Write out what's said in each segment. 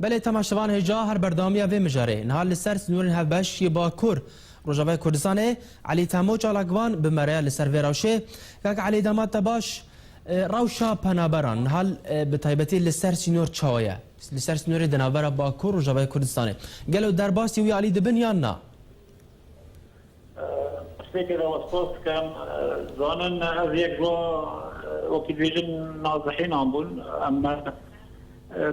بله تماشاوان هجا هر بردامیا و مجاره نهال لسر سنورن هفبش باکور روجاوی کردستان علی تامو چالاگوان به مریا لسر وراشه که علی دامات تباش روشا پنابران نهال به تایبتی لسر سنور چاویه لسر سنور دنابرا باکور روجاوی کردستان گلو درباسی وی علی دبن یا نه فكرة وسط كان ظنن هذه يجوا وقت بيجن ناظحين عمبون أما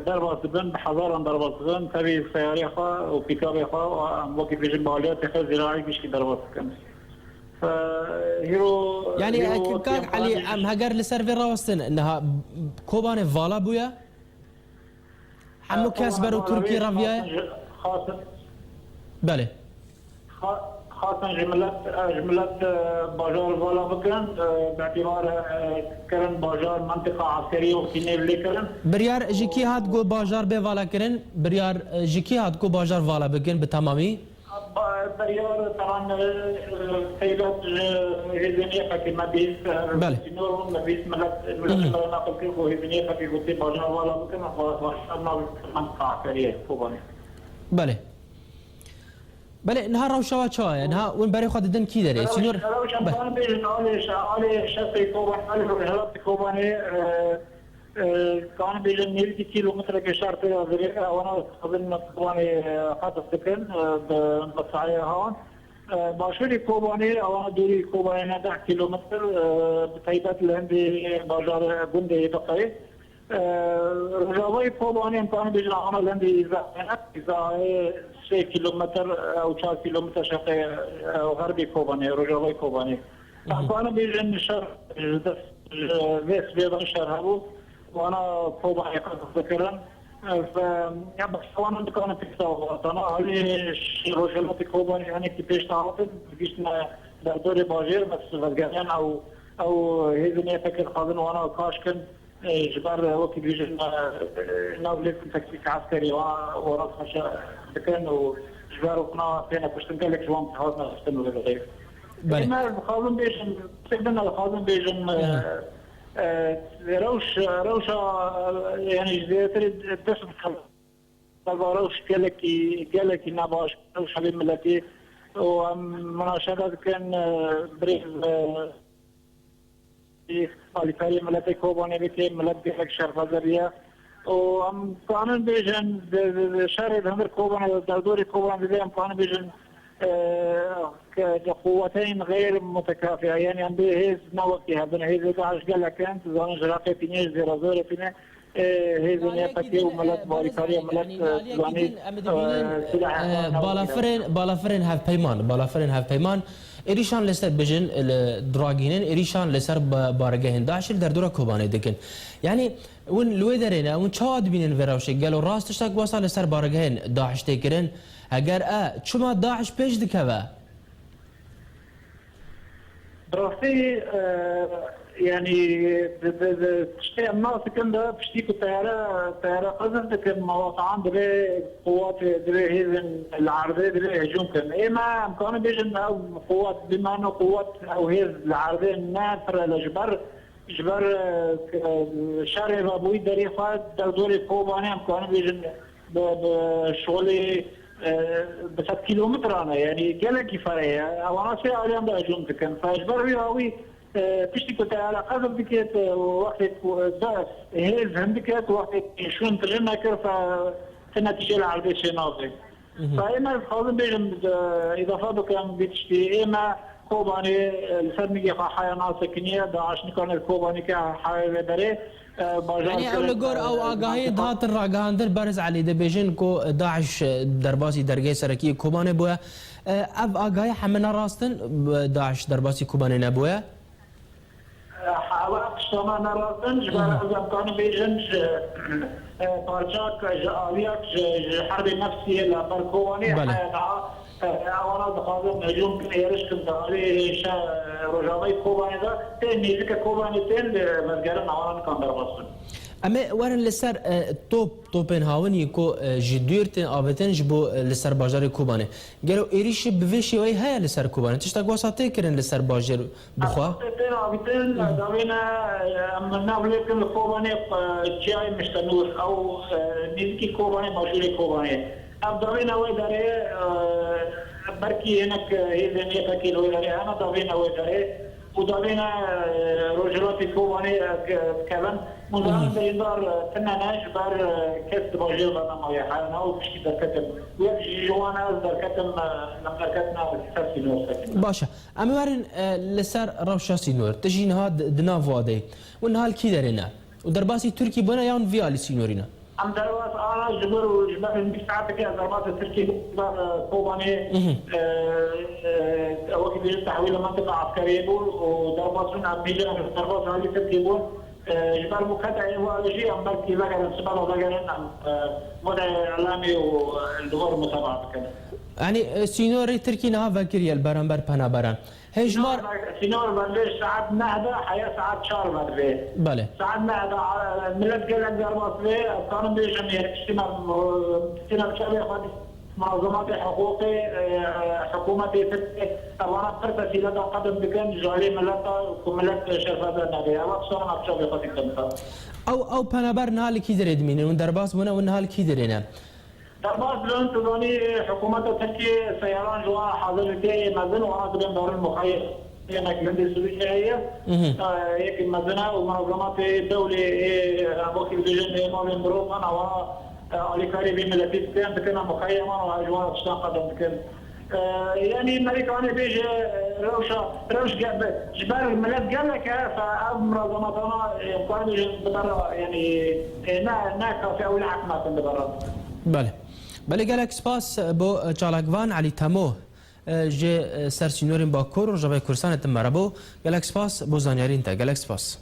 دربات بن بحضارا دربات بن تبي سياريخا وبيكابيخا وقت بيجن باليات يخا زراعي بيشكي دربات كان فهيرو يعني كان علي أم هجر لسيرفر راوستن إنها كوبان فالا بويا حمو كاسبر وتركي رافيا خاصة بله خاصة جملات بازار والا بكرن باعتبار كرن بازار منطقة عسكرية وقتينية اللي كرن بريار جيكي هاد جو بازار بي والا كرن بريار جيكي هاد جو بازار والا بكن بتمامي بريار طبعا سيدات هزينية فكي مبيس بله نور مبيس ملت ناقل كيف وهزينية فكي قلتي بازار والا بكن وصلنا منطقة عسكرية فوقاني بله بله نهار روشوا چای نه اون برای خود دن کی داره سینور روش امکان بیشتر آله شخصی کوبان آله رجالات کوبانی كان بيجن نيل كيلومتر كشار ترى ذريعة وانا قبل كوباني خاطف دكن بصعية هون باشوري كوباني وانا دوري كوباني 10 كيلومتر بتايبات لهندي بازار بندي دقي رجاوي كوباني امكان بيجن انا لهندي اذا 3 كيلومتر او 4 كيلومتر شرقي غربي كوباني رجاوي كوباني امكان بيجن شهر بس بيضا شهر هابو وانا كوباني قد ذكرن ف يعني بس وانا كان في الصوت انا علي رجالات كوباني يعني كيفاش تعرف بيشنا دوري باجير بس بقى او هذه فكر قادم وانا كاشكن جبار وقت بيجن ناولت تكتيك عسكري وراس خشا سكن وجبار وقنا فينا باش تنقلك جوان تحاولنا نستنوا للغير بله الخازن بيجن سيدنا الخازن بيجن روش يعني تريد تسبق روش قالك نباش روش حبيب ملتي ومناشدات كان بريف الفاري ملتي كوباني بكي ملتي لك شرفازرية وام قانون بيجن شارد هندر كوباني دوري كوباني بيجن قانون بيجن قوتين غير متكافئة يعني عم بيهز نوكي هذا هيز 11 قال لك انت زمان جراقي فينيش زيرازوري فينا هيز نيابتي وملت باريكارية ملت يعني بالافرين هاف بيمان إريشان لسر بجن الدراجينين إريشان لسر بارجهن داعش در دورا كوباني دكن يعني وين الويدرين وين شاد بينن فراوشي قالوا راس تشتاق وصل لسر بارجهن داعش تكرن اگر شما داعش پیش دکوه دراسي يعني تشتي الناس كندا بشتيكو طيارة قزم لكن مواقعان دري قوات دري هيزن العرضية دري هجوم كان إما امكانه بيجن او قوات بما انه قوات او هيز العرضية نافرة لجبر جبر شارع رابوي دري خواد دوري كوباني امكانه بيجن بشغلي بس كيلومتر انا يعني قال كفايه وانا سي عليهم بهجوم كان فاجبر رياوي بشتي كنت على قدم ديكت وقت هي فهمتك وقت شلون تغنى كيف النتيجه العربيه شي ناظر فاما الخازن بيجم اذا فاضوا كان بتشتي اما كوباني الفرمي حياه ناسكنيه داعش نكون الكوباني كحياه دري يعني او لگور او آگاهی دهات راگاندر برز علی دبیجن کو داعش درباسی درگه سرکی کوبانه بویا اب آگاهی همه راستن داعش درباسی کوبانه نبویا حاولت شما نراستن جبر از امکان بیجن پارچاک آلیات حرب نفسی لبر کوبانه اوانا دخازم هجوم كنيرش كنت عليه رجاوي كوباني ده تاني ذيك كوباني تين مزجرن اوانا كان درباستن اما ورن لسر توپن هاونی کو جدیرتن آبتن جبو لسر باجر کوبانه گرو ایریش بویشی وی های لسر کوبانه تشتا گواساته کرن لسر باجر بخوا آبتن داوینا امنا ولكن کوبانه جای مشتنور او نزکی کوبانه مشهور کوبانه اب داوینا وی داره برکی هناك هي زنية كيلو داره انا داوینا وی داره وداوینا روجرات کوبانه كمان مزارن بيدار كنا ناش بار كسب باجر بنا ما يحنا وبشكي دركتم ويجي جوانا دركتم نملكتنا ساسينور باشا اما ورن لسر روشا سينور تجين هاد دنا فادي ونهال كي درنا ودرباسي تركي بنا يان فيالي سينورينا ام درباس انا جبر وجبر المساعدة كده درباس التركي بار كوباني وقت تحويل منطقة عسكرية بول ودرباسون عميلة درباس هذه تركي بول جبال مكتعي هو شيء أمباركي لقى السبال ولقى مدى إعلامي والدور متابعة كده. يعني سينوري تركي نها فكري البرامبر بنا بران هجمار سينور بلش ساعات نهدا حياة ساعات شهر بدري. بله. ساعات نهدا ملت قال لك درباس ليه كانوا بيجوا يركشنا مشابه خالص منظمات حقوقي حكومتي طبعا فرصة سيلة قدم بكن جالي ملتا وملت شرفة نبي أو صار نفسه بقصي كمتا أو بنابر نهال كي دريد مين وندرباس بنا ونهال كي درينا درباس لون تدوني حكومة تركيا سياران جوا حاضرتي مزن وأنا تبين دور المخير هي كلندي سوريا هي مزنة ومنظمات الدولة أبوكي فيجن مال مروف أنا على كاريبي ملتي كان كنا مخيما وأجواء تشتاق قدم كان يعني الملكاني بيجي روش جبال الملك قال لك فمنظماتنا يمكن برا يعني ناكا في أول حكمات برا. بله گلک سپاس بو چالاکوان علی تمو جه سرسینورین با کور و جبه کورسان تمربو گلک سپاس بو زانیارین تا گلک سپاس